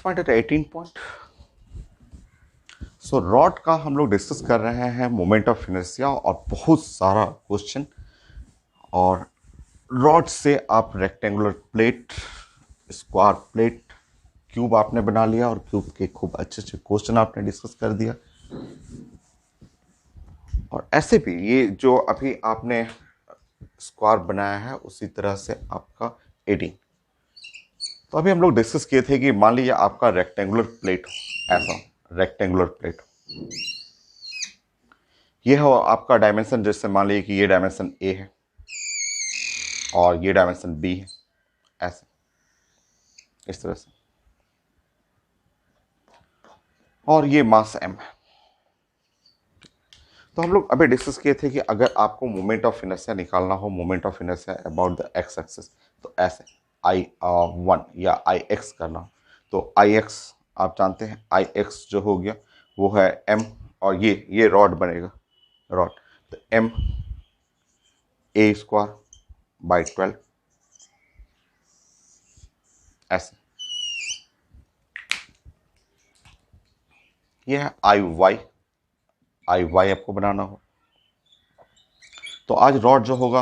Point eight 18 point. So rod का हम लोग डिस्कस कर रहे हैं मोमेंट ऑफ इनर्शिया और बहुत सारा क्वेश्चन। और रॉड से आप rectangular plate, square plate, cube आपने बना लिया और क्यूब के खूब अच्छे अच्छे क्वेश्चन आपने डिस्कस कर दिया। और ऐसे भी ये जो अभी आपने स्क्वायर बनाया है उसी तरह से आपका एडिंग। तो अभी हम लोग डिस्कस किए थे कि मान लीजिए आपका रेक्टेंगुलर प्लेट हो, ऐसा रेक्टेंगुलर प्लेट हो, ये हो आपका डायमेंशन। जैसे मान लीजिए कि ये डायमेंशन ए है और ये डायमेंशन बी है, ऐसे इस तरह से, और ये मास एम है। तो हम लोग अभी डिस्कस किए थे कि अगर आपको मोमेंट ऑफ इनर्शिया निकालना हो, moment of inertia about the X axis, तो ऐसे I1 या IX करना हो, तो IX आप जानते हैं, IX जो हो गया वो है M, और ये रॉड बनेगा, रॉड, तो M A स्क्वायर बाई 12, ऐसे। ये है IY आपको बनाना हो। तो आज रॉड जो होगा,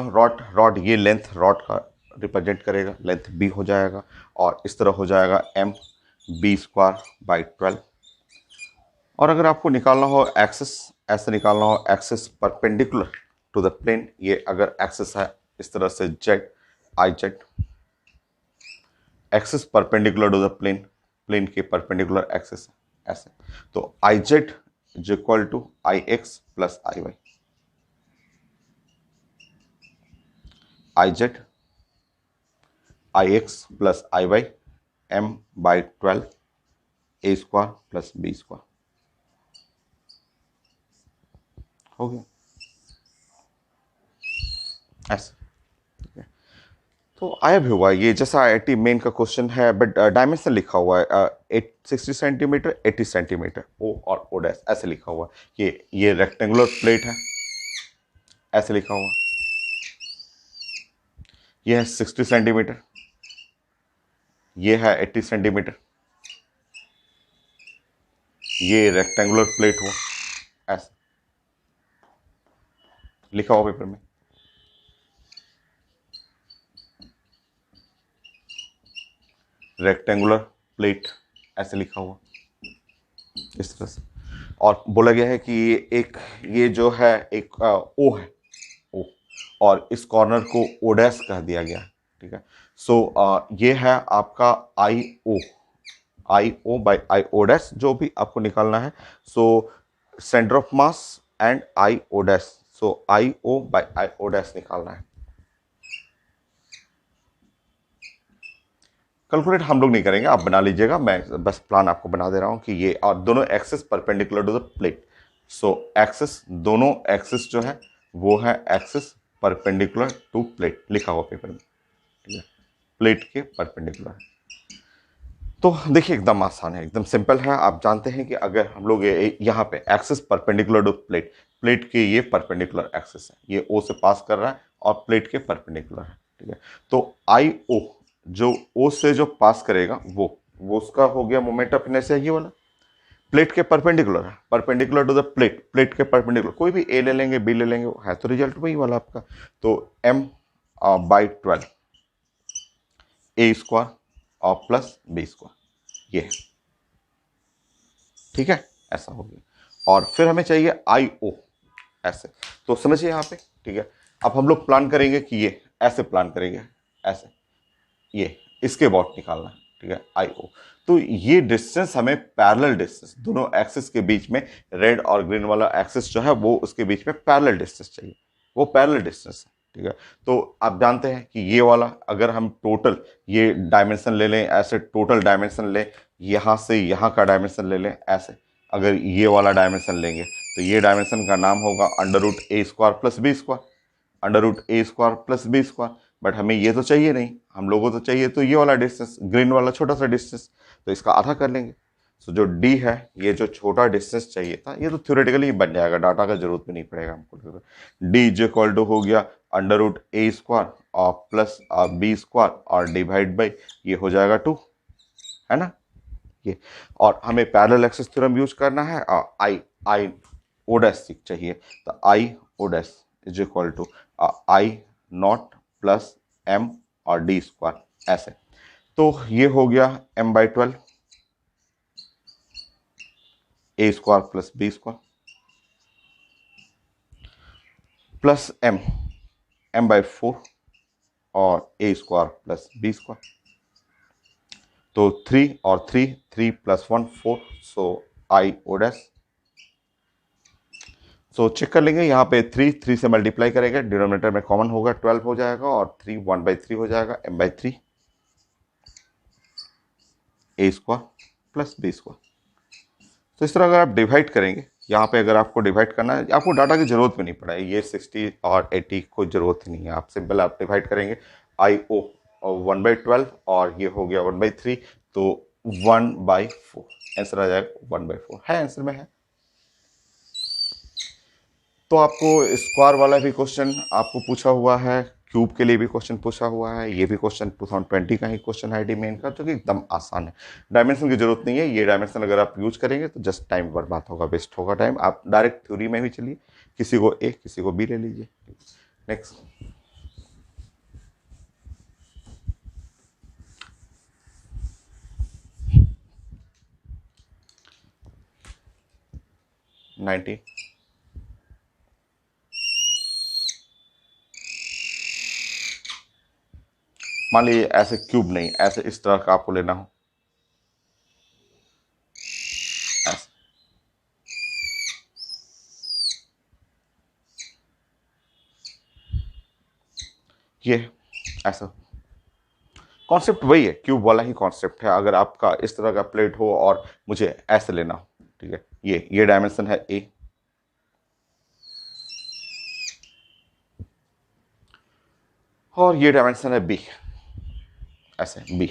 रॉड ये लेंथ रॉड का रिप्रेजेंट करेगा, लेंथ बी हो जाएगा, और इस तरह हो जाएगा एम बी स्क्वायर बाई 12। और अगर आपको निकालना हो एक्सिस, ऐसे निकालना हो axis perpendicular to the plane, ये अगर एक्सिस है इस तरह से Z, I Z, axis perpendicular to the plane, plane के परपेंडिकुलर एक्सिस ऐसे, तो I Z is equal to I X plus I Y, I Z I X plus I Y, M by 12 A square plus B square, हो गया ऐसे। तो आया भी हुआ ये, जैसा IIT मेन का क्वेश्चन है, बट डायमेंशन लिखा हुआ है 60 सेंटीमीटर 80 सेंटीमीटर, ओ और ओ डैश ऐसे लिखा हुआ है। ये रेक्टेंगुलर प्लेट है, ऐसे लिखा हुआ, ये है 60 सेंटीमीटर, ये है 80 सेंटीमीटर, ये रेक्टेंगुलर प्लेट हो, ऐसे लिखा हुआ पेपर में। रेक्टेंगुलर प्लेट ऐसे लिखा हुआ इस तरह से, और बोला गया है कि ये जो है एक ओ है, ओ, और इस कॉर्नर को ओ डैश कह दिया गया है, ठीक है। सो ये है आपका आई O by I O dash, जो भी आपको निकालना है। So centre of mass and I O dash, so I O by I O dash निकालना है। कैलकुलेट हम लोग नहीं करेंगे, आप बना लीजिएगा, मैं बस प्लान आपको बना दे रहा हूं कि ये, और दोनों axis perpendicular to the plate. So axis, दोनों एक्सिस जो है वो है एक्सिस परपेंडिकुलर टू प्लेट, लिखा हुआ पेपर में, ठीक है, प्लेट के परपेंडिकुलर। तो देखिए एकदम आसान है, एकदम सिंपल है। आप जानते हैं कि अगर हम लोग यहाँ पे axis perpendicular to plate, plate के ये परपेंडिकुलर एक्सिस है, ये ओ से पास कर रहा है और प्लेट के परपेंडिकुलर है, ठीक है। तो आई ओ, जो ओ से जो पास करेगा वो उसका हो गया मोमेंट ऑफ इनर्शिया, ये वाला प्लेट के परपेंडिकुलर है, perpendicular to the plate, plate के परपेंडिकुलर, कोई भी ए ले लेंगे बी ले लेंगे, है तो रिजल्ट वही वाला आपका। तो एम बाई 12 ए स्क्वायर और प्लस बी स्क्वायर, ये है, ठीक है, ऐसा हो गया। और फिर हमें चाहिए आई ओ, ऐसे, तो समझिए यहाँ पे, ठीक है। अब हम लोग प्लान करेंगे कि ये ऐसे प्लान करेंगे, ऐसे, ये इसके अबाउट निकालना है, ठीक है, आई ओ। तो ये डिस्टेंस हमें पैरेलल डिस्टेंस, दोनों एक्सिस के बीच में, रेड और ग्रीन वाला एक्सिस जो है वो उसके बीच में पैरेलल डिस्टेंस चाहिए, वो पैरेलल डिस्टेंस है, ठीक है। तो आप जानते हैं कि ये वाला अगर हम टोटल ये डायमेंशन ले लें, ऐसे टोटल डायमेंशन लें, यहाँ से यहाँ का डायमेंशन ले लें, ऐसे अगर ये वाला डायमेंशन लेंगे तो ये डायमेंशन का नाम होगा under root A square plus B square, under root A square plus B square. But हमें ये तो चाहिए नहीं, हम लोगों को तो चाहिए तो ये वाला डिस्टेंस, ग्रीन वाला छोटा सा डिस्टेंस, तो इसका आधा कर लेंगे। सो जो डी है, ये जो छोटा डिस्टेंस चाहिए था, ये तो थ्योरेटिकली ही बन जाएगा, डाटा का जरूरत भी नहीं पड़ेगा हमको। डी इज इक्वल टू हो गया अंडर रूट ए स्क्वायर और प्लस बी स्क्वायर और डिवाइड बाई ये हो जाएगा 2, है ना। ये, और हमें पैरेलल एक्सिस थ्योरम यूज करना है, आई ओ डैश चाहिए, तो I O dash is equal to I naught plus M और डी स्क्वायर ऐसे। तो ये हो गया m/12 A square plus B square plus m/4 और A square plus B square. तो 3 और 3 plus 1 4, so I O dash. So check कर लेंगे, यहाँ पे 3 से मल्टीप्लाई करेंगे, डिनोमिनेटर में कॉमन होगा 12 हो जाएगा, और 3 1/3 हो जाएगा, m/3 ए स्क्वायर प्लस बी स्क्वायर। तो इस तरह अगर आप डिवाइड करेंगे, यहाँ पे अगर आपको डिवाइड करना है, आपको डाटा की जरूरत भी नहीं पड़ा है, ये 60 और 80 कोई जरूरत ही नहीं है, आप सिंपल आप डिवाइड करेंगे आई ओ 1/12 और ये हो गया 1/3, तो 1/4 आंसर आ जाएगा, 1/4 है, आंसर में है। तो आपको स्क्वायर वाला भी क्वेश्चन आपको पूछा हुआ है, क्यूब के लिए भी क्वेश्चन पूछा हुआ है, ये भी क्वेश्चन 2020 का ही क्वेश्चन है मेन का, जो कि एकदम आसान है, डायमेंशन की जरूरत नहीं है, ये डायमेंशन अगर आप यूज करेंगे तो जस्ट टाइम बर्बाद होगा, वेस्ट होगा टाइम, आप डायरेक्ट थ्योरी में भी चलिए, किसी को ए किसी को बी ले लीजिए। Next, ninety. मान लीजिए ऐसे क्यूब नहीं, ऐसे इस तरह का आपको लेना हो, ऐसे ये ऐसा कॉन्सेप्ट वही है, क्यूब वाला ही कॉन्सेप्ट है, अगर आपका इस तरह का प्लेट हो और मुझे ऐसे लेना हो, ठीक है, ये डायमेंशन है ए, और ये डायमेंशन है बी, ऐसे बी,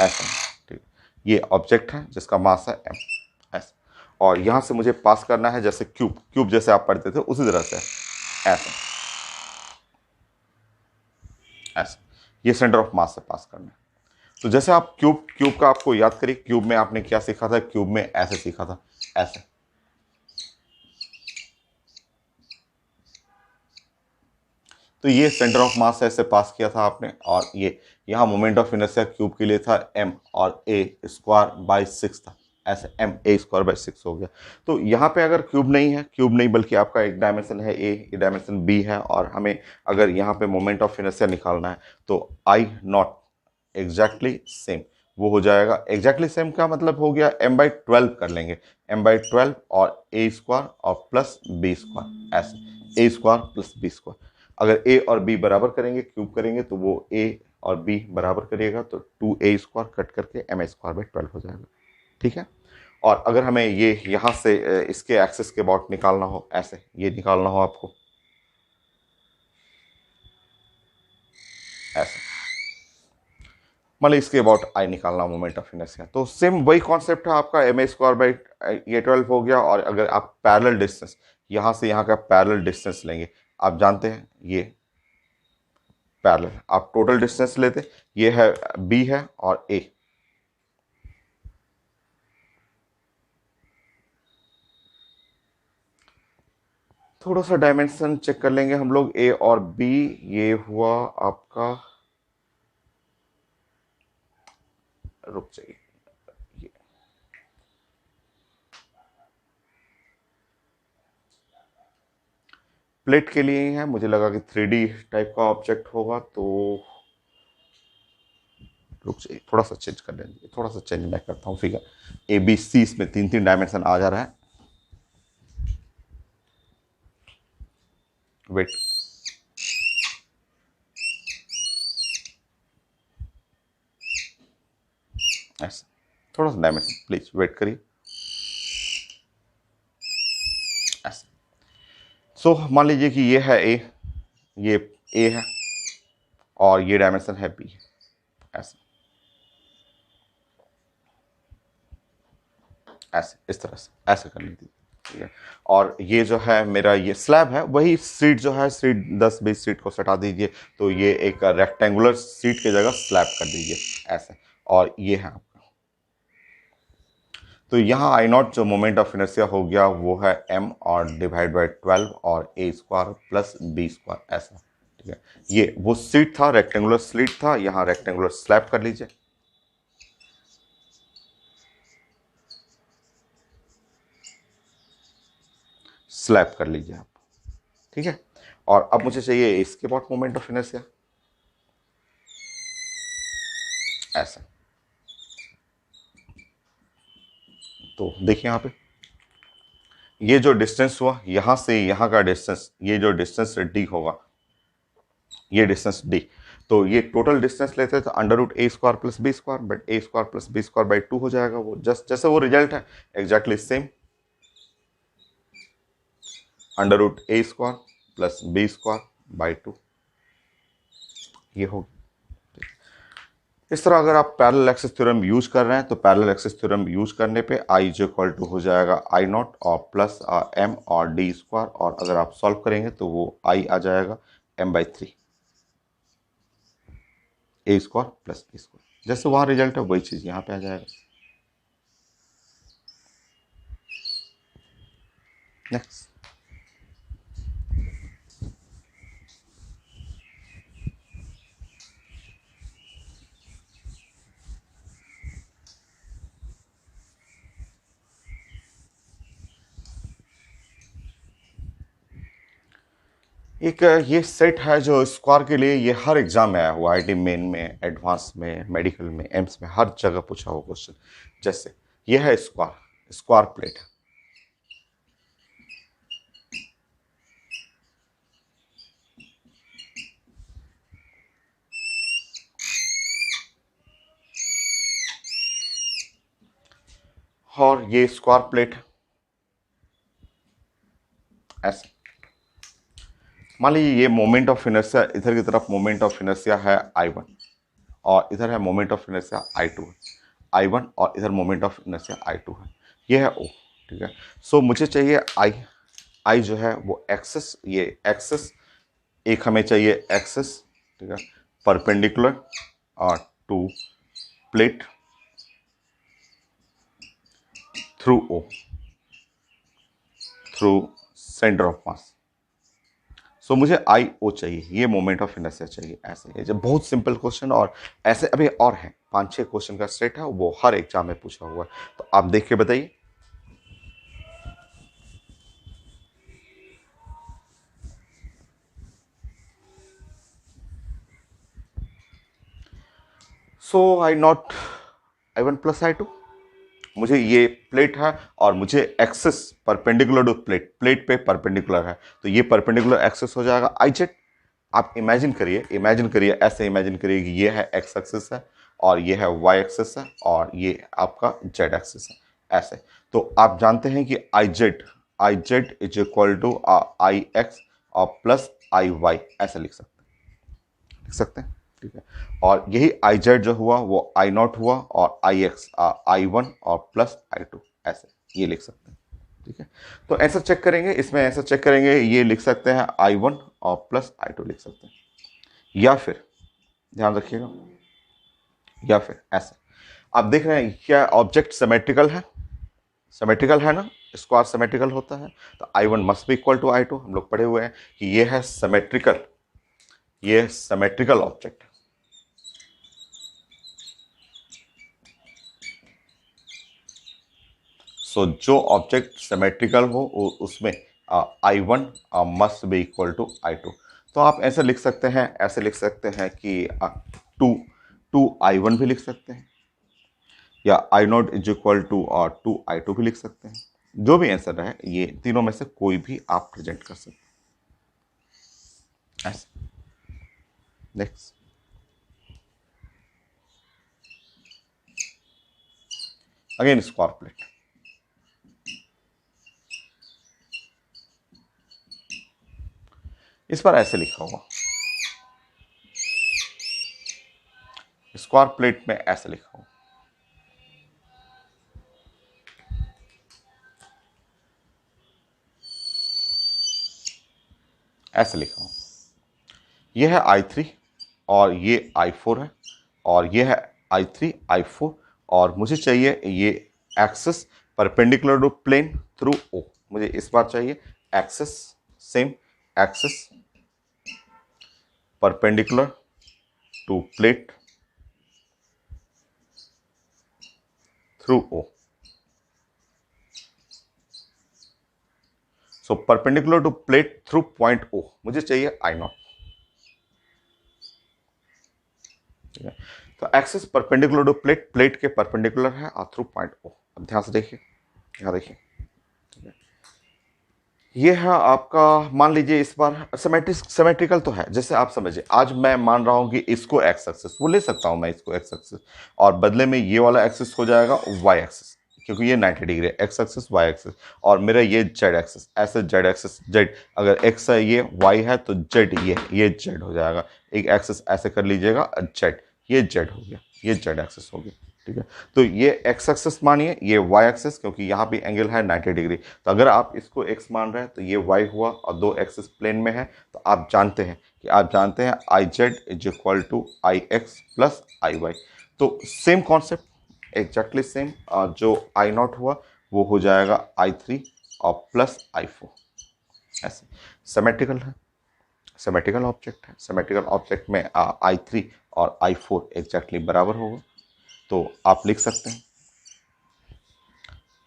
ऐसे, ठीक, ये ऑब्जेक्ट है जिसका मास है एम, ऐसे, और यहां से मुझे पास करना है जैसे क्यूब जैसे आप पढ़ते थे उसी तरह से, ऐसे ऐसे, ये सेंटर ऑफ मास से पास करना है। तो जैसे आप क्यूब का आपको याद करिए, क्यूब में आपने क्या सीखा था, क्यूब में ऐसे सीखा था, ऐसे, तो ये सेंटर ऑफ मास ऐसे पास किया था आपने, और ये यहाँ मोमेंट ऑफ इनर्शिया क्यूब के लिए था m, और a²/6 था, ऐसे ma²/6 हो गया। तो यहाँ पे अगर क्यूब नहीं बल्कि आपका एक डायमेंशन है a, ये डायमेंशन b है, और हमें अगर यहाँ पे मोमेंट ऑफ इनर्शिया निकालना है, तो आई नॉट एग्जैक्टली सेम, वो हो जाएगा एग्जैक्टली सेम का मतलब हो गया m/12 कर लेंगे, m/12 और a² और प्लस b², ऐसे a² प्लस b²। अगर a और b बराबर करेंगे, क्यूब करेंगे, तो वो a और b बराबर करिएगा, तो 2a² कट करके ma²/12 हो जाएगा, ठीक है। और अगर हमें ये यहाँ से इसके एक्सिस के अबाउट निकालना हो, ऐसे ये निकालना हो आपको, ऐसे मान ली इसके अबाउट आई निकालना मोमेंट ऑफ इनर्शिया, तो सेम वही कॉन्सेप्ट है आपका, ma²/12 हो गया। और अगर आप पैरेलल डिस्टेंस, यहाँ से यहाँ का पैरेलल डिस्टेंस लेंगे, आप जानते हैं ये पैरेलल, आप टोटल डिस्टेंस लेते, ये है बी है और ए, थोड़ा सा डायमेंशन चेक कर लेंगे हम लोग, ए और बी, ये हुआ आपका, रुक जाइए, ये प्लेट के लिए ही है, मुझे लगा कि 3D टाइप का ऑब्जेक्ट होगा, तो रुक जाइए, थोड़ा सा चेंज कर लेंगे, थोड़ा सा चेंज मैं करता हूँ फिगर, ए बी सी, इसमें 3 डायमेंशन आ जा रहा है, वेट, ऐसे थोड़ा सा डायमेंशन प्लीज वेट करिए, ऐसे। सो मान लीजिए कि ये है ए, ये ए है, और ये डायमेंशन है बी, ऐसे ऐसे इस तरह से ऐसे कर लीजिए, ठीक है। और ये जो है मेरा ये स्लैब है, वही सीट जो है, सीट 10-20 सीट को सटा दीजिए, तो ये एक रेक्टेंगुलर सीट की जगह स्लैब कर दीजिए, ऐसे, और ये है आपका, तो यहाँ आई नॉट जो मोमेंट ऑफ इनर्शिया हो गया वो है m और डिवाइड बाई 12 और a square plus b square ऐसा, ठीक है। ये वो सीट था, रेक्टेंगुलर स्लीट था, यहाँ रेक्टेंगुलर स्लैब कर लीजिए। स्लैब कर लीजिए आप, ठीक है। और अब मुझे चाहिए इसके बाद मोमेंट ऑफ इनर्शिया ऐसा। तो देखिए यहाँ पे ये जो डिस्टेंस हुआ यहां से यहां का डिस्टेंस, ये जो डिस्टेंस d होगा, ये डिस्टेंस d, तो ये टोटल डिस्टेंस लेते हैं तो under root a square plus B square, but a square plus B square by 2 हो जाएगा। वो जस्ट जैसे वो रिजल्ट है exactly same, under root a square plus B square by 2 ये होगा। इस तरह अगर आप पैरेलल एक्सिस थ्योरम यूज कर रहे हैं तो पैरेलल एक्सिस थ्योरम यूज करने पे आई इज इक्वल टू हो जाएगा आई नॉट और प्लस m और d स्क्वायर, और अगर आप सॉल्व करेंगे तो वो i आ जाएगा m/3 a square plus b square. जैसे वहां रिजल्ट है वही चीज यहाँ पे आ जाएगा। नेक्स्ट, एक ये सेट है जो स्क्वायर के लिए ये हर एग्जाम में आया हुआ, आईटी मेन में, एडवांस में, मेडिकल में, एम्स में, हर जगह पूछा हुआ क्वेश्चन। जैसे ये है स्क्वायर, स्क्वायर प्लेट, और ये स्क्वायर प्लेट ऐसे। मान लीजिए ये मोमेंट ऑफ इनर्शिया, इधर की तरफ मोमेंट ऑफ इनर्शिया है I1 और इधर है मोमेंट ऑफ इनर्शिया I2 है, I1 और इधर मोमेंट ऑफ इनर्शिया I2 है, ये है O, ठीक है। सो मुझे चाहिए I जो है वो एक्सेस, ये एक्सेस एक हमें चाहिए एक्सेस, ठीक है, परपेंडिकुलर और to plate through O, through centre of mass. So मुझे आई ओ चाहिए, ये मोमेंट ऑफ इनर्शिया चाहिए ऐसे। ये जब बहुत सिंपल क्वेश्चन, और ऐसे अभी और हैं 5-6 क्वेश्चन का सेट है, वो हर एग्जाम में पूछा हुआ है, तो आप देख के बताइए। सो I1 प्लस I2, मुझे ये प्लेट है और मुझे axis perpendicular to plate, plate पे परपेंडिकुलर है, तो ये परपेंडिकुलर एक्सेस हो जाएगा IZ। आप इमेजिन करिए ऐसे इमेजिन करिए कि ये है एक्स एक्सिस है और ये है वाई एक्सिस है और ये आपका जेड एक्सिस है ऐसे। तो आप जानते हैं कि I Z is equal to IX और प्लस IY ऐसे लिख सकते हैं, ठीक है। और यही IZ जो हुआ वो I0 हुआ और IX I1 और प्लस I2 ऐसे ये लिख सकते हैं, ठीक है। तो आंसर चेक करेंगे, इसमें आंसर चेक करेंगे, ये लिख सकते हैं I1 और प्लस I2 लिख सकते हैं, या फिर ध्यान रखिएगा, या फिर ऐसे। आप देख रहे हैं क्या ऑब्जेक्ट सिमेट्रिकल है, सिमेट्रिकल है ना, स्क्वायर सिमेट्रिकल होता है, तो I1 must be equal to I2। हम लोग पढ़े हुए हैं कि ये है सिमेट्रिकल, ये सिमेट्रिकल ऑब्जेक्ट। सो जो ऑब्जेक्ट सिमेट्रिकल हो उसमें I1 must be equal to I2। तो आप ऐसे लिख सकते हैं, ऐसे लिख सकते हैं कि 2I1 भी लिख सकते हैं, या I0 इज इक्वल टू और 2I2 भी लिख सकते हैं। जो भी आंसर है ये तीनों में से कोई भी आप प्रेजेंट कर सकते हैं ऐसे। नेक्स्ट, अगेन स्क्वायर प्लेट, इस पर ऐसे लिखा हुआ, स्क्वायर प्लेट में ऐसे लिखा हुआ, ऐसे लिखा हुआ, ये है I3 और ये I4 है और ये है I3 I4, और मुझे चाहिए ये axis perpendicular to plane through O, मुझे इस बार चाहिए axis, same axis perpendicular to plate through O. So perpendicular to plate through point O, मुझे चाहिए आई नॉट। तो axis perpendicular to plate, plate के परपेंडिकुलर है और थ्रू पॉइंट ओ। अब ध्यान से देखिए, यहाँ देखिए, ये है आपका, मान लीजिए इस बार सिमेट्रिकल तो है, जैसे आप समझिए आज मैं मान रहा हूं कि इसको एक्स एक्सिस, वो ले सकता हूं मैं इसको एक्स एक्सिस, और बदले में ये वाला एक्सिस हो जाएगा वाई एक्सिस, क्योंकि ये 90 डिग्री है, एक्स एक्सिस वाई एक्सिस, और मेरा ये जेड एक्सिस, ऐसे जेड एक्सिस जेड, अगर एक्स है ये वाई है तो जेड ये जेड हो जाएगा, एक एक्सिस ऐसे कर लीजिएगा जेड, ये जेड हो गया, ये जेड एक्सिस हो गया, ठीक है। तो ये एक्स एक्सिस मानिए, ये वाई एक्सिस, क्योंकि यहाँ भी एंगल है 90 डिग्री, तो अगर आप इसको एक्स मान रहे हैं तो ये वाई हुआ, और दो एक्सिस प्लेन में है, तो आप जानते हैं I Z is equal to I X plus I Y. तो सेम कॉन्सेप्ट एग्जैक्टली सेम, जो आई नॉट हुआ वो हो जाएगा आई थ्री और प्लस आई फोर, ऐसे सिमेट्रिकल है, सिमेट्रिकल ऑब्जेक्ट है, सिमेट्रिकल ऑब्जेक्ट में आई थ्री और आई फोर एग्जैक्टली बराबर होगा, तो आप लिख सकते हैं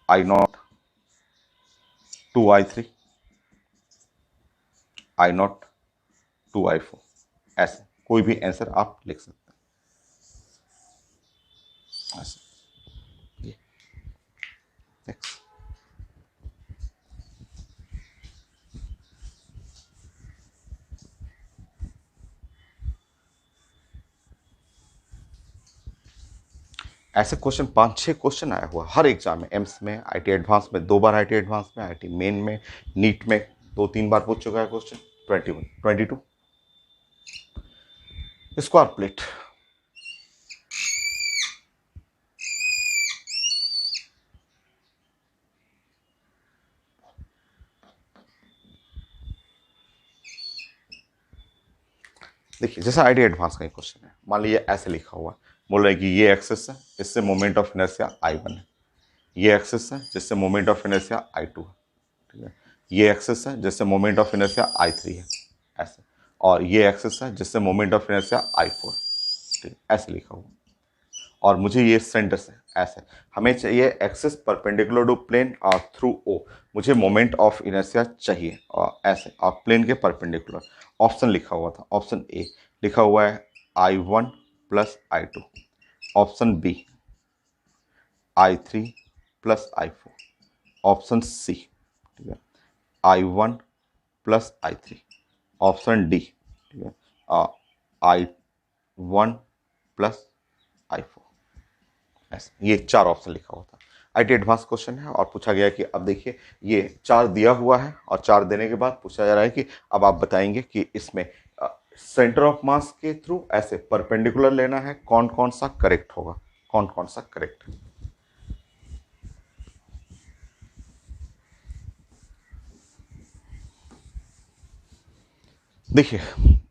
I naught to I three, I naught to I four, ऐसे कोई भी आंसर आप लिख सकते हैं ऐसे। ये नेक्स्ट, ऐसे क्वेश्चन 5-6 क्वेश्चन आया हुआ हर एग्जाम में, एम्स में, आईटी एडवांस में 2 बार, आईटी एडवांस में, आईटी मेन में, नीट में 2-3 बार पूछ चुका है क्वेश्चन। 21 22 स्क्वायर प्लेट, देखिए जैसा आईटी एडवांस का क्वेश्चन है, मान लीजिए ऐसे लिखा हुआ है, बोल रहे हैं कि ये एक्सिस है, इससे मोमेंट ऑफ इनर्शिया I1 है, ये एक्सिस है जिससे मोमेंट ऑफ इनर्शिया I2 है, ठीक है, ये एक्सिस है जिससे मोमेंट ऑफ इनर्शिया I3 है, ऐसे, और ये एक्सिस है जिससे मोमेंट ऑफ इनर्शिया I4, ठीक है, ऐसे लिखा हुआ, और मुझे ये सेंटर से ऐसे, हमें चाहिए एक्सिस परपेंडिकुलर टू प्लेन और थ्रू ओ, मुझे मोमेंट ऑफ इनर्शिया चाहिए, और ऐसे और प्लेन के परपेंडिकुलर। ऑप्शन लिखा हुआ था, ऑप्शन ए लिखा हुआ है I1 plus I2, option B I3 plus I4, option C, ठीक है, I1 plus I3, option D, ठीक है, I1 प्लस I4, ऐसे ये 4 ऑप्शन लिखा हुआ था। आईटी एडवांस क्वेश्चन है और पूछा गया कि अब देखिए ये 4 दिया हुआ है, और 4 देने के बाद पूछा जा रहा है कि अब आप बताएंगे कि इसमें सेंटर ऑफ मास के थ्रू ऐसे परपेंडिकुलर लेना है, कौन कौन सा करेक्ट होगा, कौन कौन सा करेक्ट है। देखिए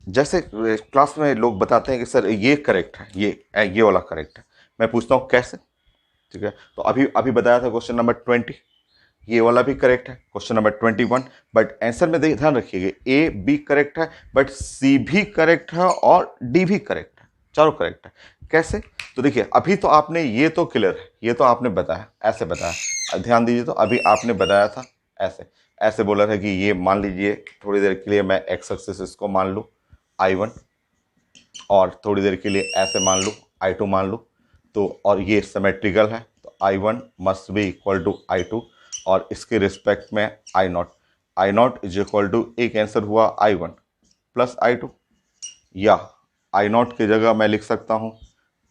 जैसे क्लास में लोग बताते हैं कि सर ये करेक्ट है, ये वाला करेक्ट है, मैं पूछता हूँ कैसे, ठीक है, तो अभी अभी बताया था क्वेश्चन नंबर 20, ये वाला भी करेक्ट है, क्वेश्चन नंबर 21, बट आंसर में ध्यान रखिएगा ए बी करेक्ट है, बट सी भी करेक्ट है और डी भी करेक्ट है, चारों करेक्ट है। कैसे, तो देखिए अभी तो आपने ये तो क्लियर है, ये तो आपने बताया, ऐसे बताया, ध्यान दीजिए, तो अभी आपने बताया था ऐसे, ऐसे बोला था कि ये मान लीजिए थोड़ी देर के लिए मैं एक्स एक्सिस इसको मान लूँ I1, और थोड़ी देर के लिए ऐसे मान लूँ I2 मान लूँ, तो और ये सिमेट्रिकल है, तो I1 must be equal to I2, और इसके रिस्पेक्ट में आई नॉट इज इक्वल टू, एक आंसर हुआ I1 प्लस I2, या आई नॉट की जगह मैं लिख सकता हूँ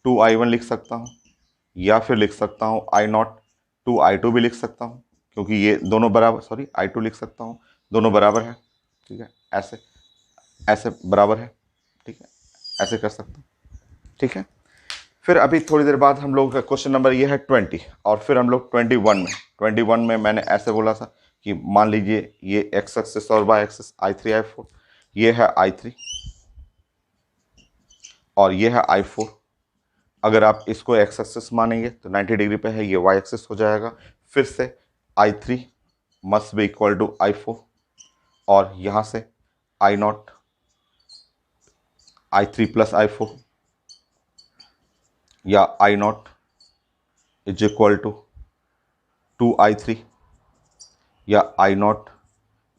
2I1 लिख सकता हूँ, या फिर लिख सकता हूँ आई नॉट 2I2 भी लिख सकता हूँ, क्योंकि ये दोनों बराबर, सॉरी I2 लिख सकता हूँ, दोनों बराबर है, ठीक है, ऐसे ऐसे बराबर है, ठीक है, ऐसे कर सकता हूँ, ठीक है। फिर अभी थोड़ी देर बाद हम लोग का क्वेश्चन नंबर ये है 20, और फिर हम लोग 21 में मैंने ऐसे बोला था कि मान लीजिए ये एक्स एक्सिस और वाई एक्सिस I3 I4, ये है I3 और ये है I4, अगर आप इसको एक्स एक्सिस मानेंगे तो 90 डिग्री पे है, ये वाई एक्सिस हो जाएगा। फिर से I3 must be equal to I4, और यहाँ से I0 I3 प्लस I4 या I0 is equal to 2I3 या I0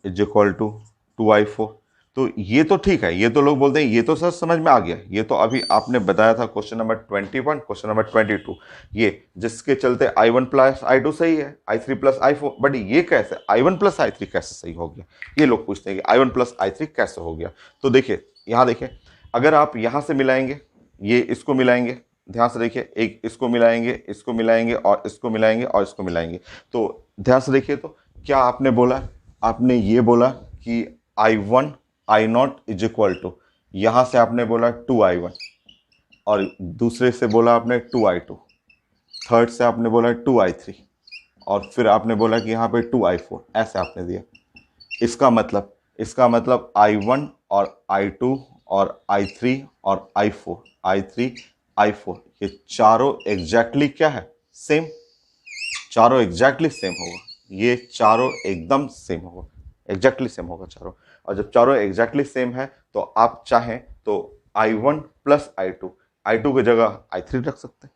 is equal to 2I4। तो ये तो ठीक है, ये तो लोग बोलते हैं ये तो सर समझ में आ गया, ये तो अभी आपने बताया था क्वेश्चन नंबर 21, क्वेश्चन नंबर 22, ये जिसके चलते I1 प्लस I2 सही है, I3 प्लस I4, बट ये कैसे I1 प्लस I3 कैसे सही हो गया, ये लोग पूछते हैं कि I1 प्लस I3 कैसे हो गया। तो देखिए यहाँ देखिए, अगर आप यहाँ से मिलाएंगे, ये इसको मिलाएंगे, ध्यान से देखिए, एक इसको मिलाएंगे, इसको मिलाएंगे और इसको मिलाएंगे और इसको मिलाएंगे, तो ध्यान से देखिए, तो क्या आपने बोला, आपने ये बोला कि I1 I0 is equal to, यहाँ से आपने बोला 2I1, और दूसरे से बोला आपने 2I2, थर्ड से आपने बोला 2I3, और फिर आपने बोला कि यहाँ पे 2I4, ऐसे आपने दिया। इसका मतलब I1 और I2 और I3 और I4, I3 I4 ये चारों एग्जैक्टली क्या है, सेम, चारों एग्जैक्टली सेम होगा, ये चारों एकदम सेम होगा, एग्जैक्टली सेम होगा चारों। और जब चारों एग्जैक्टली सेम है तो आप चाहें तो I1 प्लस I2 की जगह I3 रख सकते हैं,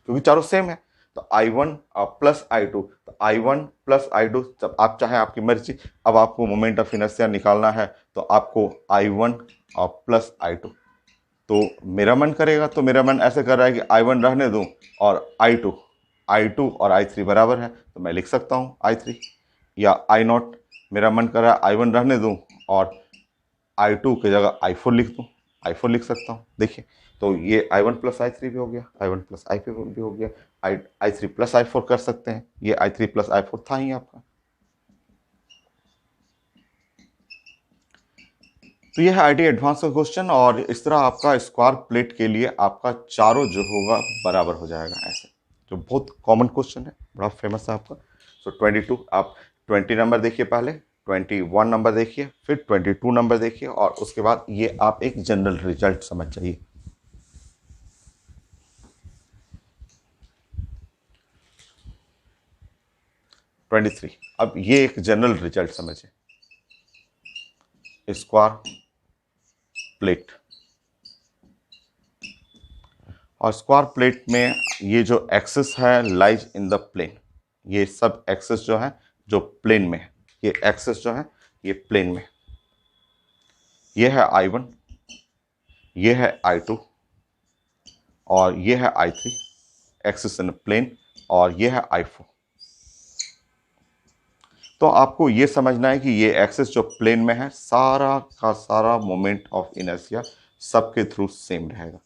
क्योंकि चारों सेम है। तो I1 प्लस I2, तो I1 प्लस I2, जब आप चाहें, आपकी मर्जी। अब आपको मोमेंट ऑफ इनर्शिया निकालना है तो आपको I1 प्लस I2, तो मेरा मन करेगा, तो मेरा मन ऐसे कर रहा है कि I1 रहने दूं और I2 और I3 बराबर है, तो मैं लिख सकता हूं I3, या I0 मेरा मन कर रहा है I1 रहने दूं और I2 की जगह I4 लिख दूं, I4 लिख सकता हूं। देखिए, तो ये I1 प्लस I3 भी हो गया, I1 प्लस I4 भी हो गया, I3 प्लस I4 कर सकते हैं, ये I3 प्लस I4 था ही आपका। तो यह है आईटी एडवांस का क्वेश्चन, और इस तरह आपका स्क्वायर प्लेट के लिए आपका चारों जो होगा बराबर हो जाएगा, ऐसे, जो बहुत कॉमन क्वेश्चन है, बड़ा फेमस है आपका। सो 22, आप 20 नंबर देखिए, पहले 21 नंबर देखिए, फिर 22 नंबर देखिए, और उसके बाद ये आप एक जनरल रिजल्ट समझ जाइए। अब ये एक जनरल रिजल्ट समझिए, स्क्वायर प्लेट, और स्क्वायर प्लेट में ये जो एक्सिस है लाइज इन द प्लेन, ये सब एक्सिस जो है जो प्लेन में है, ये एक्सिस जो है ये प्लेन में, ये है I1, ये है I2 और ये है I3, एक्सिस इन प्लेन, और ये है I4। तो आपको ये समझना है कि ये एक्सिस जो प्लेन में है, सारा का सारा मोमेंट ऑफ इनर्शिया सबके थ्रू सेम रहेगा।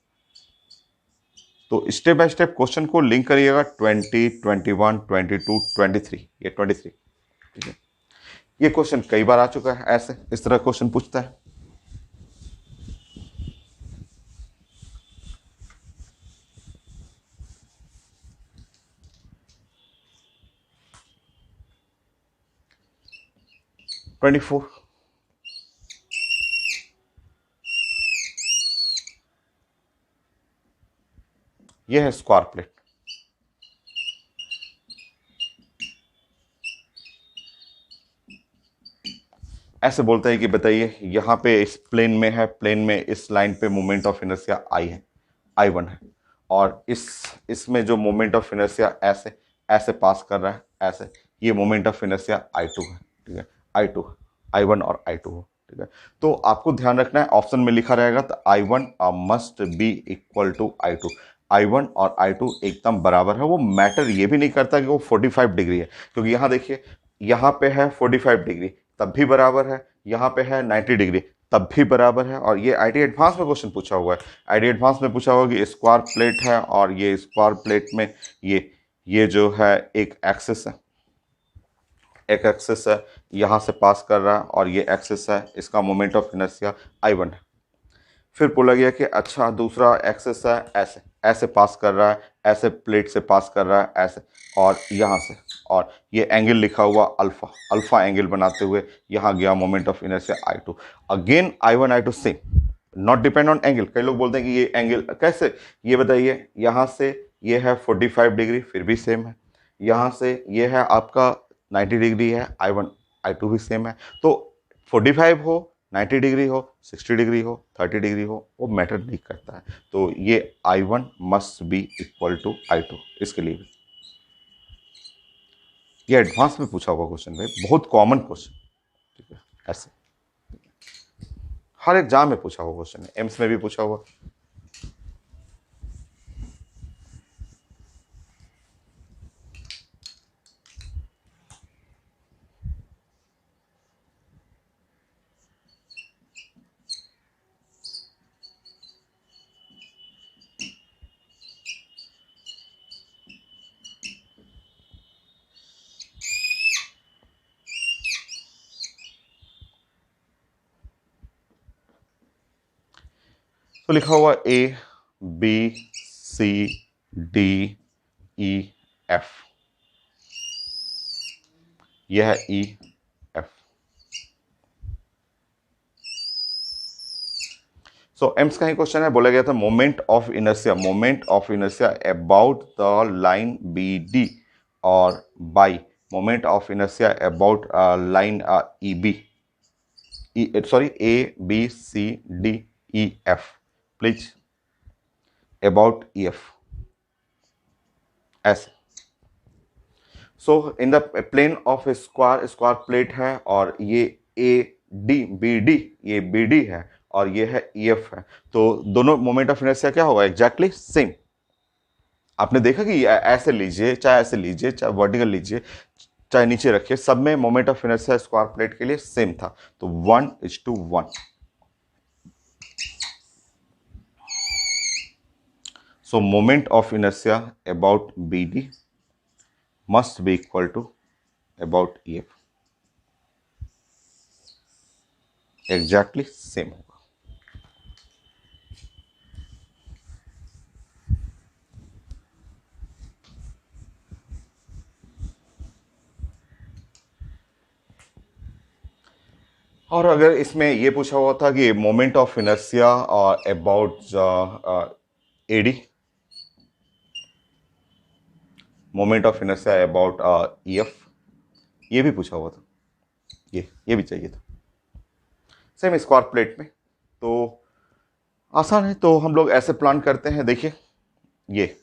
तो स्टेप बाय स्टेप क्वेश्चन को लिंक करिएगा, 20, 21, 22, 23, ये 23, ठीक है। ये क्वेश्चन कई बार आ चुका है, ऐसे इस तरह क्वेश्चन पूछता है। ट्वेंटी फोर, यह है स्क्वायर प्लेट। ऐसे बोलते हैं कि बताइए, यहाँ पे इस प्लेन में है, प्लेन में इस लाइन पे मोमेंट ऑफ इनर्शिया आई है, I1 है, और इसमें जो मोमेंट ऑफ इनर्शिया ऐसे ऐसे पास कर रहा है, ऐसे, ये मोमेंट ऑफ इनर्शिया I2 है, ठीक है, I2, I1 और I2 हो, ठीक है। तो आपको ध्यान रखना है, ऑप्शन में लिखा रहेगा तो I1 must be equal to I2, I1 और I2 एकदम बराबर है। वो मैटर ये भी नहीं करता कि वो 45 डिग्री है, क्योंकि यहाँ देखिए, यहाँ पे है 45 डिग्री तब भी बराबर है, यहाँ पे है 90 डिग्री तब भी बराबर है। और ये आईटी एडवांस में क्वेश्चन पूछा हुआ है, आईटी एडवांस में पूछा हुआ कि स्क्वायर प्लेट है, और ये स्क्वायर प्लेट में ये जो है एक एक्सिस है, एक एक्सिस है, यहाँ से पास कर रहा है, और ये एक्सिस है, इसका मोमेंट ऑफ इनर्शिया I1 है। फिर बोला गया कि अच्छा दूसरा एक्सिस है, ऐसे ऐसे पास कर रहा है, ऐसे प्लेट से पास कर रहा है, ऐसे, और यहाँ से, और ये एंगल लिखा हुआ अल्फा, अल्फा एंगल बनाते हुए यहाँ गया moment of inertia I2, again I1 I2 same, not depend on angle. कई लोग बोलते हैं कि ये एंगल कैसे, ये बताइए, यहां से ये है 45 डिग्री फिर भी सेम है, यहां से ये है आपका 90 डिग्री है, I1 I2 भी सेम है। तो 45 हो, 90 डिग्री हो, 60 डिग्री हो, 30 डिग्री हो, वो मैटर नहीं करता है। तो ये I1 must be equal to I2 इसके लिए भी। ये एडवांस में पूछा हुआ क्वेश्चन भाई, बहुत कॉमन क्वेश्चन, ठीक है। ऐसे हर एग्जाम में पूछा हुआ क्वेश्चन है, एम्स में भी पूछा हुआ। तो लिखा हुआ A B C D E F, यह है EF। सो एम्स का ही क्वेश्चन है, बोला गया था moment of inertia about the line BD और by moment of inertia about line EB, sorry ABCDEF, please about EF ऐसे। So in the plane of square plate है, और ये AD ये BD है और ये है EF है, तो दोनों मोमेंट ऑफ इनर्शिया क्या होगा, एग्जैक्टली सेम। आपने देखा कि ऐसे लीजिए, चाहे ऐसे लीजिए, चाहे वर्टिकल लीजिए, चाहे नीचे रखिए, सब में moment of inertia square plate के लिए सेम था। तो 1:1। So moment of inertia about BD must be equal to about EF, exactly same होगा। और अगर इसमें ये पूछा हुआ था कि moment of inertia about AD, moment of inertia about EF, ये भी पूछा हुआ था, ये भी चाहिए था सेम स्क्वायर प्लेट में। तो आसान है, तो हम लोग ऐसे प्लान करते हैं। देखिए ये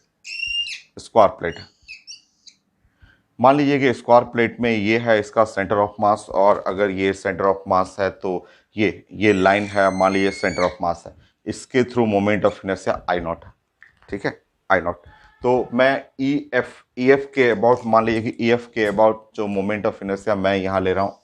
स्क्वायर प्लेट है, मान लीजिए कि स्क्वायर प्लेट में ये है इसका सेंटर ऑफ मास, और अगर ये सेंटर ऑफ मास है तो ये लाइन है, मान लीजिए सेंटर ऑफ मास है, इसके through moment of inertia I0 है, ठीक है, I0। तो मैं EF के अबाउट, मान लीजिए कि EF के अबाउट जो मोमेंट ऑफ इनर्शिया मैं यहाँ ले रहा हूँ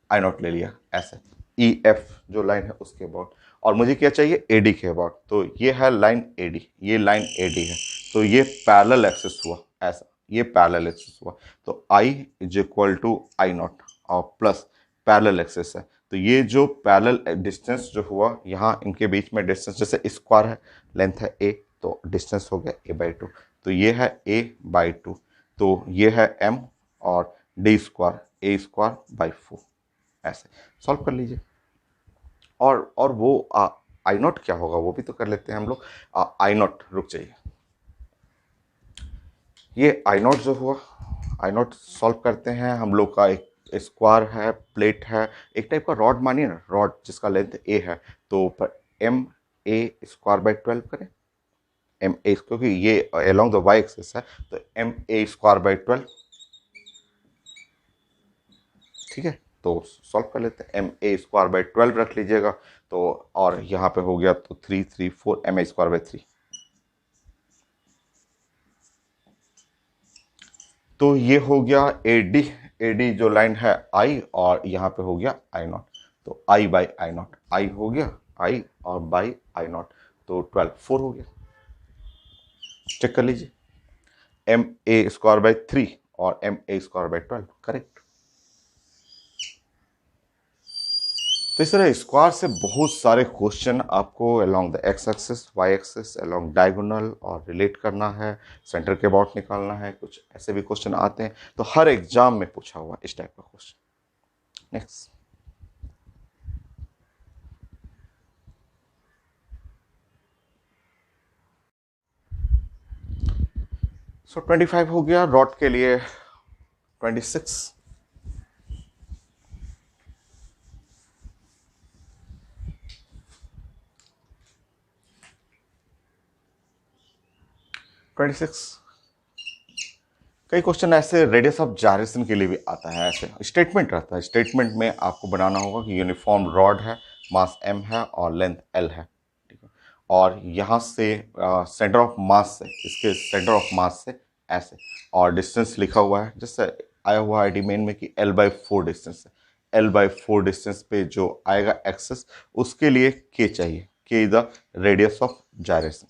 I0 ले लिया ऐसे, EF जो लाइन है उसके अबाउट, और मुझे क्या चाहिए AD के अबाउट। तो ये है लाइन AD, ये लाइन AD है, तो ये पैरेलल एक्सिस हुआ ऐसा, ये पैरेलल एक्सिस हुआ। तो I is equal to I0 और प्लस पैरेलल एक्सिस है, तो ये जो पैरेलल डिस्टेंस जो हुआ यहाँ इनके बीच में डिस्टेंस, जैसे स्क्वायर है, लेंथ है A, तो डिस्टेंस हो गया A/2, तो ये है A/2, तो ये है M, और D स्क्वायर A²/4 ऐसे सॉल्व कर लीजिए। और वो I0 क्या होगा वो भी तो कर लेते हैं हम लोग। I0 रुक जाइए, ये I0 जो हुआ, I0 सॉल्व करते हैं हम लोग का। एक स्क्वायर है, प्लेट है, एक टाइप का रॉड मानिए ना, रॉड जिसका लेंथ A है, तो पर MA²/12 करें, MA, क्योंकि ये अलोंग द y एक्सिस है, तो MA²/12, ठीक है। तो सॉल्व कर लेते हैं, MA²/12 रख लीजिएगा, तो और यहाँ पे हो गया तो 3 3 4 MA²/3, तो ये हो गया AD जो लाइन है I, और यहाँ पे हो गया I0, तो I/I0, I हो गया I और बाई I0, तो 4 हो गया। चेक कर लीजिए, MA²/3 और MA²/12 करेक्ट। तो इस तरह स्क्वायर से बहुत सारे क्वेश्चन आपको along the X axis, Y axis, along diagonal और रिलेट करना है, सेंटर के अबाउट निकालना है, कुछ ऐसे भी क्वेश्चन आते हैं, तो हर एग्जाम में पूछा हुआ इस टाइप का क्वेश्चन। नेक्स्ट, सो 25 हो गया, रॉड के लिए 26, 26। कई क्वेश्चन ऐसे रेडियस ऑफ जायरेशन के लिए भी आता है, ऐसे स्टेटमेंट रहता है, स्टेटमेंट में आपको बनाना होगा कि यूनिफॉर्म रॉड है, मास m है और लेंथ l है, ठीक है। और यहाँ से सेंटर ऑफ मास से, इसके सेंटर ऑफ मास से ऐसे, और डिस्टेंस लिखा हुआ है जैसे आया हुआ है मेन में कि l/4 डिस्टेंस है, l/4 डिस्टेंस पे जो आएगा एक्सेस, उसके लिए k चाहिए, k is the radius of gyration.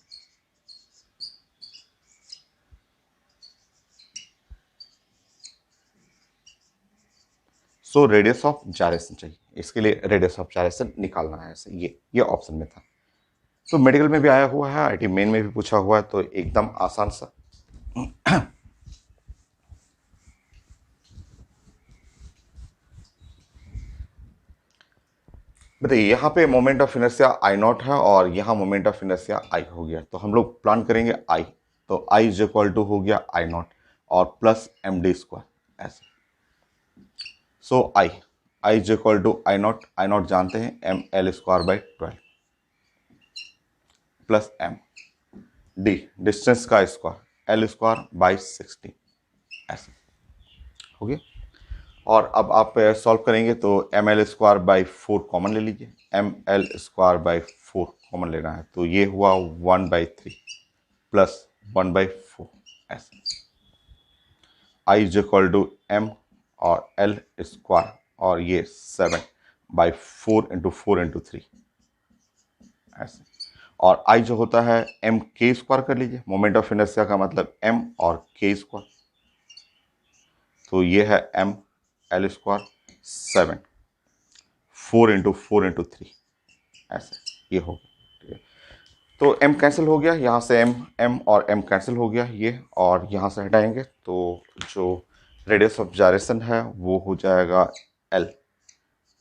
So radius of gyration चाहिए, इसके लिए रेडियस ऑफ जायरेशन निकालना है, ऐसे ये ऑप्शन में था। तो मेडिकल में भी आया हुआ है, आईटी मेन में भी पूछा हुआ है, तो एकदम आसान सा। बताइए, यहाँ पे moment of inertia I not है और यहाँ मोमेंट ऑफ इनर्शिया आई हो गया, तो हम लोग प्लान करेंगे आई, तो आई इज इक्वल टू हो गया आई नॉट और प्लस md², ऐसे। So I is equal to I naught जानते हैं ml²/12 plus m D distance का स्क्वायर l²/60, ऐसे हो गया। और अब आप सॉल्व करेंगे तो ml²/4 कॉमन ले लीजिए, ml²/4 कॉमन लेना है, तो ये हुआ 1/3 प्लस 1/4, ऐसे। आई इज इक्वल टू m और l² और ये 7/4 इंटू 4 इंटू 3, ऐसे। और आई जो होता है mk² कर लीजिए, मोमेंट ऑफ इनर्शिया का मतलब m और k², तो ये है ml², 7, 4 इंटू 4 इंटू 3, ऐसे ये हो गया, ठीक है। तो m कैंसिल हो गया, यहाँ से m और m कैंसिल हो गया ये, और यहाँ से हटाएंगे तो जो रेडियस ऑफ जायरेशन है वो हो जाएगा l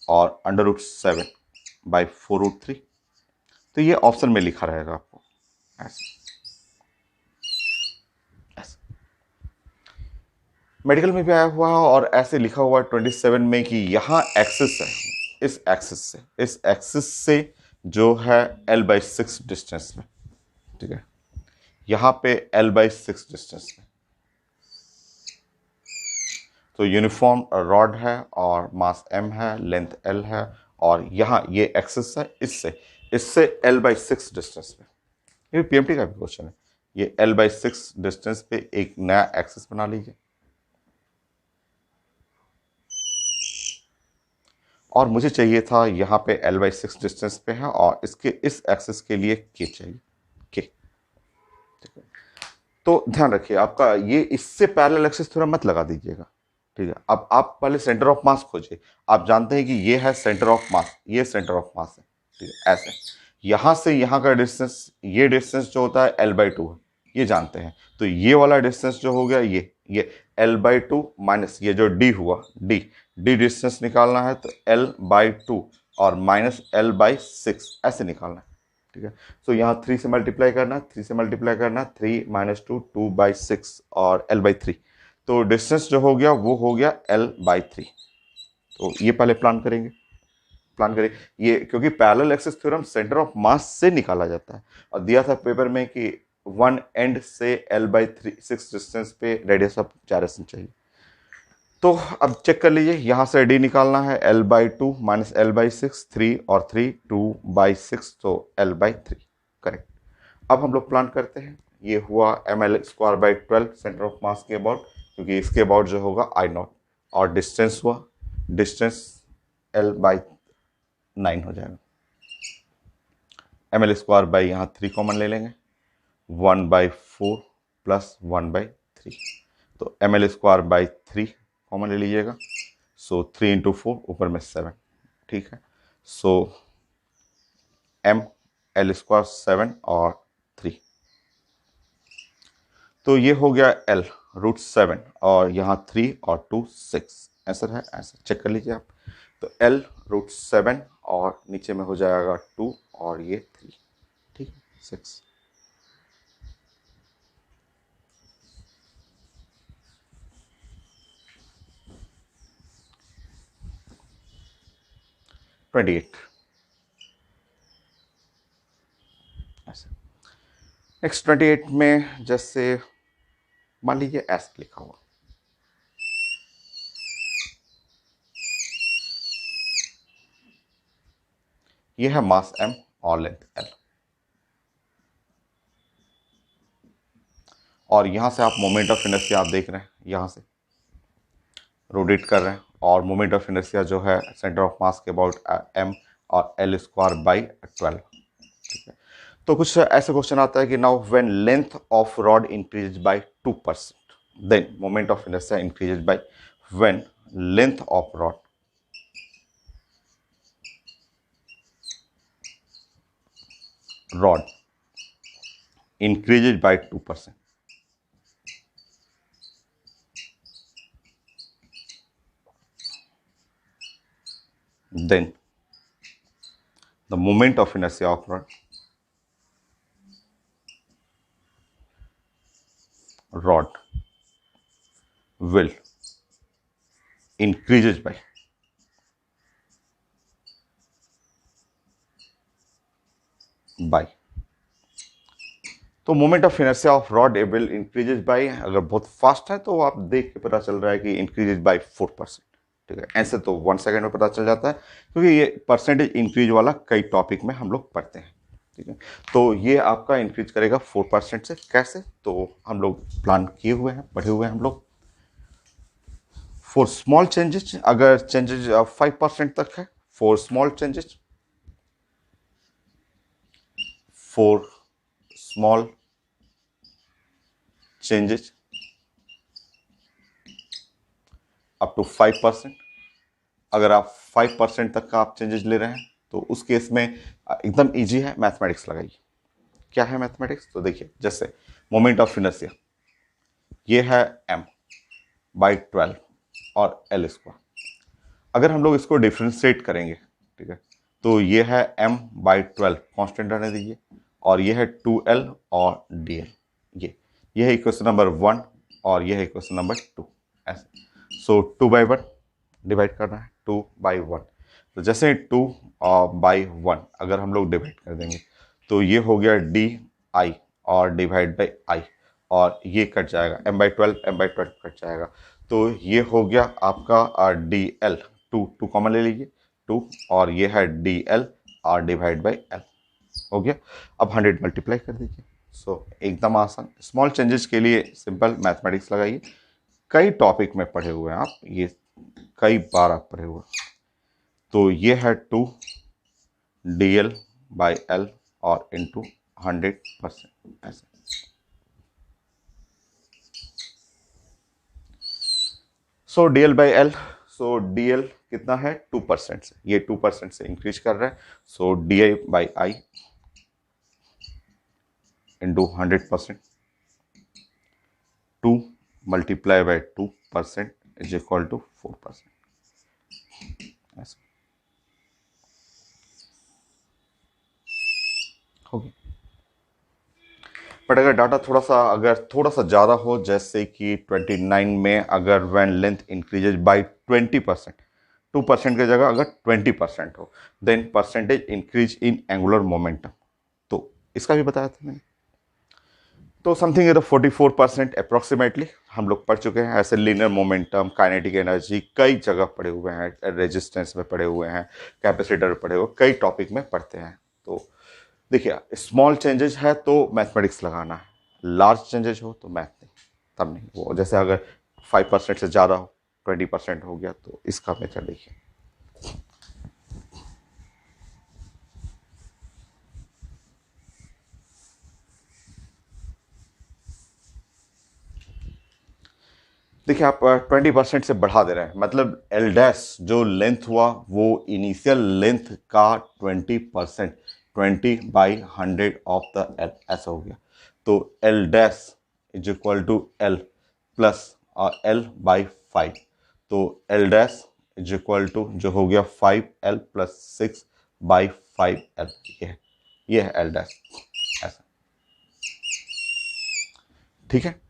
और √7/4√3, तो ये ऑप्शन में लिखा रहेगा आपको, ऐसे ऐसे। मेडिकल में भी आया हुआ है और ऐसे लिखा हुआ है 27 में कि यहाँ एक्सिस है, इस एक्सिस से जो है l/6 डिस्टेंस में, ठीक है, यहाँ पे l/6 डिस्टेंस में, तो यूनिफॉर्म रॉड है और मास m है, लेंथ l है, और यहाँ ये एक्सिस है, इससे l/6 डिस्टेंस पे, ये पीएमटी का भी क्वेश्चन है, ये l/6 डिस्टेंस पे एक नया एक्सिस बना लीजिए, और मुझे चाहिए था यहाँ पे l/6 डिस्टेंस पे है और इसके इस एक्सिस के लिए k चाहिए, k, ठीक है। तो ध्यान रखिए आपका ये इससे पैरेलल एक्सिस थोड़ा मत लगा दीजिएगा, ठीक है। अब आप पहले सेंटर ऑफ मास खोजिए, आप जानते हैं कि ये है सेंटर ऑफ मास, ये सेंटर ऑफ मास है, ठीक है, ऐसे। यहाँ से यहाँ का डिस्टेंस, ये डिस्टेंस जो होता है l/2 है, ये जानते हैं, तो ये वाला डिस्टेंस जो हो गया ये l/2 माइनस ये जो d हुआ, d डिस्टेंस निकालना है, तो l/2 और माइनस l/6 ऐसे निकालना है, ठीक है। सो यहाँ 3 से मल्टीप्लाई करना, 3 माइनस 2 2/6 और l/3, तो डिस्टेंस जो हो गया वो हो गया l/3। तो ये पहले प्लान करेंगे, ये क्योंकि parallel axis theorem centre of मास से निकाला जाता है, और दिया था पेपर में कि वन एंड से l/6 डिस्टेंस पे रेडियस ऑफ जायरेशन चाहिए। तो अब चेक कर लीजिए, यहाँ से d निकालना है, l/2 माइनस l/6, 3 और 3 2/6, तो l/3, करेक्ट। अब हम लोग प्लान करते हैं, ये हुआ ml²/12 सेंटर ऑफ मास के अबाउट, क्योंकि इसके अबाउट जो होगा I0, और डिस्टेंस हुआ, डिस्टेंस l/9 हो जाएगा, ml² यहाँ 3 कॉमन ले लेंगे, 1/4 प्लस 1/3, तो ml²/3 कॉमन ले लीजिएगा, सो 3 इंटू 4 ऊपर में 7, ठीक है। सो ml² 7 और 3, तो ये हो गया l√7 और यहाँ 3 और 2 6, आंसर है, आंसर चेक कर लीजिए आप, तो l√7 और नीचे में हो जाएगा 2 और ये 3, ठीक है, 6। 28 ऐसे। नेक्स्ट 28 में जैसे मान लीजिए एस लिखा हुआ, ये है मास m और लेंथ l, और यहां से आप मोमेंट ऑफ इनर्शिया आप देख रहे हैं, यहां से रोटेट कर रहे हैं, और मोमेंट ऑफ इनर्शिया जो है सेंटर ऑफ मास के अबाउट m और l स्क्वायर बाई 12। ठीक है, तो कुछ ऐसे क्वेश्चन आता है कि now when length of rod increase by 2%, then moment of inertia increases by, when length of rod increases by 2%, then the moment of inertia of rod will increases by, तो moment of inertia of rod will increases by, अगर बहुत fast है तो आप देख के पता चल रहा है कि इंक्रीजेज बाय 4%। ठीक है, ऐसे तो 1 सेकेंड में पता चल जाता है, क्योंकि ये परसेंटेज इंक्रीज वाला कई टॉपिक में हम लोग पढ़ते हैं। ठीक है, तो ये आपका इंक्रीज करेगा 4% से। कैसे, तो हम लोग प्लान किए हुए हैं, पढ़े हुए हैं हम लोग। फॉर स्मॉल चेंजेस, अगर चेंजेस 5% तक है, for small changes, for small changes up to 5%, अगर आप 5% तक का आप चेंजेस ले रहे हैं तो उस केस में एकदम इजी है, मैथमेटिक्स लगाइए। क्या है मैथमेटिक्स, तो देखिए जैसे मोमेंट ऑफ इनर्शिया ये है m बाई 12 और l स्क्वायर, अगर हम लोग इसको डिफ्रेंशिएट करेंगे, ठीक है, तो ये है m बाई 12 कॉन्स्टेंट रहने दीजिए, और ये है 2l और dl, ये है इक्वेशन नंबर 1 और ये है इक्वेशन नंबर 2 ऐसे। सो 2/1 डिवाइड करना है, 2/1, तो जैसे 2/1 अगर हम लोग डिवाइड कर देंगे तो ये हो गया di और डिवाइड बाई i, और ये कट जाएगा, m/12 कट जाएगा, तो ये हो गया आपका dl, 2 कॉमन ले लीजिए, 2, और ये है dl और डिवाइड बाई l हो गया। अब 100 मल्टीप्लाई कर दीजिए। सो एकदम आसान, स्मॉल चेंजेस के लिए सिंपल मैथमेटिक्स लगाइए, कई टॉपिक में पढ़े हुए हैं आप, ये कई बार आप पढ़े हुए। तो ये है 2 dl बाई l और इंटू 100% ऐसे। सो dl by l, so dl कितना है 2% से, ये 2% से इंक्रीज कर रहा है, so di by i into 100%, 2 multiply by 2% is equal to 4% ऐसे हो गया। बट अगर डाटा थोड़ा सा ज़्यादा हो, जैसे कि 29 में अगर व्हेन लेंथ इंक्रीजेज बाय 20%, 2% की जगह अगर 20% हो, then percentage increase in angular momentum, तो इसका भी बताया था मैंने। तो समथिंग इधर 44% अप्रोक्सीमेटली हम लोग पढ़ चुके हैं। ऐसे लीनियर मोमेंटम, काइनेटिक एनर्जी कई जगह पढ़े हुए हैं, रेजिस्टेंस में पढ़े हुए हैं, कैपेसिटर में पढ़े हुए, कई टॉपिक में पढ़ते हैं। तो देखिए, स्मॉल चेंजेस है तो मैथमेटिक्स लगाना है, लार्ज चेंजेस हो तो मैथ नहीं, तब नहीं। वो जैसे अगर 5% से ज़्यादा हो, 20% हो गया, तो इसका मेथड देखिए। देखिए, आप 20% से बढ़ा दे रहे हैं, मतलब एल डैश जो लेंथ हुआ वो इनिशियल लेंथ का 20%, 20/100 ऑफ द एल ऐसा हो गया। तो L dash is equal to L plus L by 5, तो L dash is equal to जो हो गया 5l प्लस 6/5l, ये है एल डैश ऐसा। ठीक है,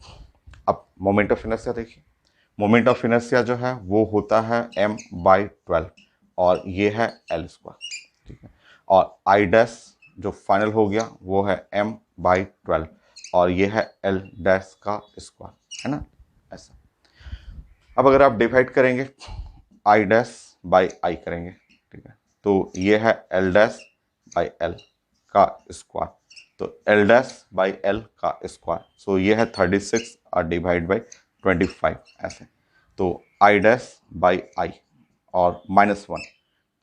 अब मोमेंट ऑफ इनर्शिया देखिए, मोमेंट ऑफ इनर्शिया जो है वो होता है m/12, और ये है एल स्क्वायर, ठीक है। और आई डैश जो फाइनल हो गया वो है m/12 और ये है एल डैश का स्क्वायर, है ना, ऐसा। अब अगर आप डिवाइड करेंगे आई डैश बाई आई करेंगे, ठीक है, तो ये है एल डैश बाई एल का स्क्वायर, तो एल डैश बाई एल का स्क्वायर, सो ये है 36 और डिवाइड बाई 25 ऐसे। तो आई डैश बाई आई और -1,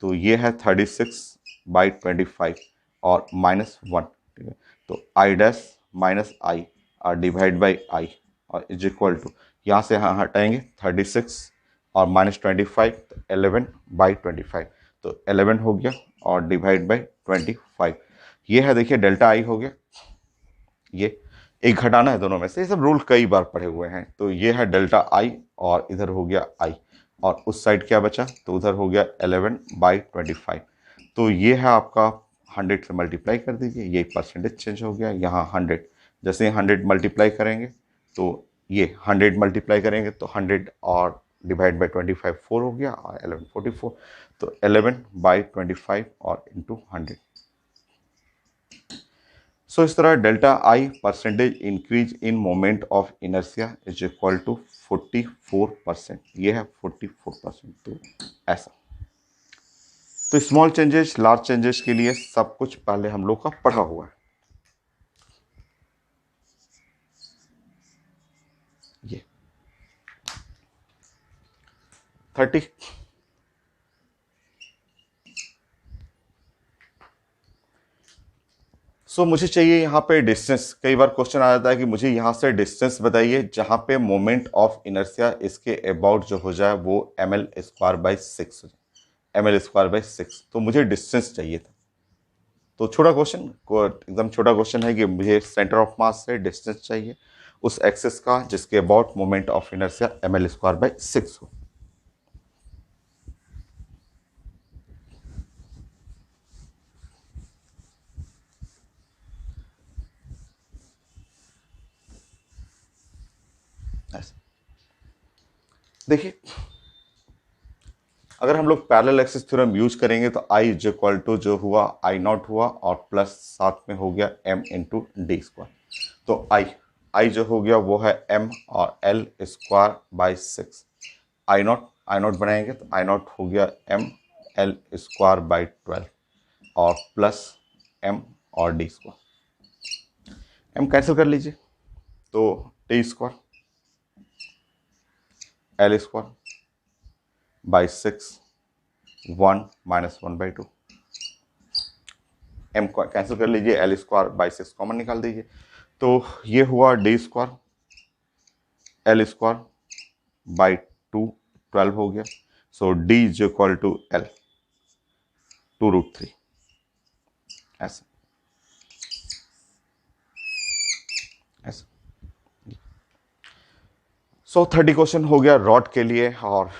तो ये है 36/25 और -1, ठीक है। तो आई डैश माइनस आई और डिवाइड बाई आई और इज इक्वल टू, यहाँ से यहाँ हटाएंगे 36 और -25, तो 11/25, तो 11 हो गया और डिवाइड बाई 25। ये है, देखिए डेल्टा आई हो गया, ये एक घटाना है दोनों में से, ये सब रूल कई बार पढ़े हुए हैं। तो ये है डेल्टा आई और इधर हो गया आई और उस साइड क्या बचा, तो उधर हो गया 11/25। तो ये है आपका 100 से मल्टीप्लाई कर दीजिए, ये परसेंटेज चेंज हो गया, यहाँ 100, जैसे 100 मल्टीप्लाई करेंगे तो ये 100 मल्टीप्लाई करेंगे तो 100 और डिवाइड बाई 25 4 हो गया और 1144, तो 11/25 और इंटू 100। सो इस तरह delta I percentage increase in moment of inertia is equal to 44%, ये है 44%, तो ऐसा। तो स्मॉल चेंजेस लार्ज चेंजेस के लिए सब कुछ पहले हम लोग का पढ़ा हुआ है। ये 30, सो मुझे चाहिए यहाँ पे डिस्टेंस। कई बार क्वेश्चन आ जाता है कि मुझे यहाँ से डिस्टेंस बताइए जहाँ पे मोमेंट ऑफ इनर्शिया इसके अबाउट जो हो जाए वो ml²/6 हो जाए, ml²/6, तो मुझे डिस्टेंस चाहिए था। तो छोटा क्वेश्चन को, एकदम छोटा क्वेश्चन है कि मुझे सेंटर ऑफ मास से डिस्टेंस चाहिए उस एक्सिस का जिसके about moment of inertia ml²/6 हो। देखिए अगर हम लोग पैरेलल एक्सिस थ्योरम यूज करेंगे तो I इज इक्वल टू जो हुआ I0 हुआ और प्लस साथ में हो गया m इंटू डी स्क्वायर। तो I जो हो गया वो है m और L²/6, I0 बनाएंगे तो I0 हो गया m L²/12 और प्लस m और डी स्क्वायर, m कैंसिल कर लीजिए तो टी स्क्वायर L²/6 1 -1/2, m को कैंसिल कर लीजिए, L²/6 कॉमन निकाल दीजिए, तो ये हुआ D² L²/2 12 हो गया, so D is equal to L 2√3 ऐसा ऐसा। सो 30 क्वेश्चन हो गया रॉड के लिए और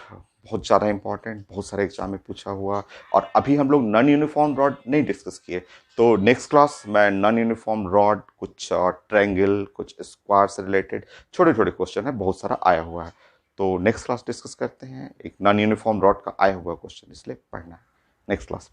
बहुत ज़्यादा इंपॉर्टेंट, बहुत सारे एग्जाम में पूछा हुआ। और अभी हम लोग नॉन यूनिफॉर्म रॉड नहीं डिस्कस किए, तो नेक्स्ट क्लास मैं नॉन यूनिफॉर्म रॉड, कुछ ट्रायंगल, कुछ स्क्वायर से रिलेटेड छोटे छोटे क्वेश्चन है, बहुत सारा आया हुआ है, तो नेक्स्ट क्लास डिस्कस करते हैं। एक नॉन यूनिफॉर्म रॉड का आया हुआ क्वेश्चन इसलिए पढ़ना है नेक्स्ट क्लास।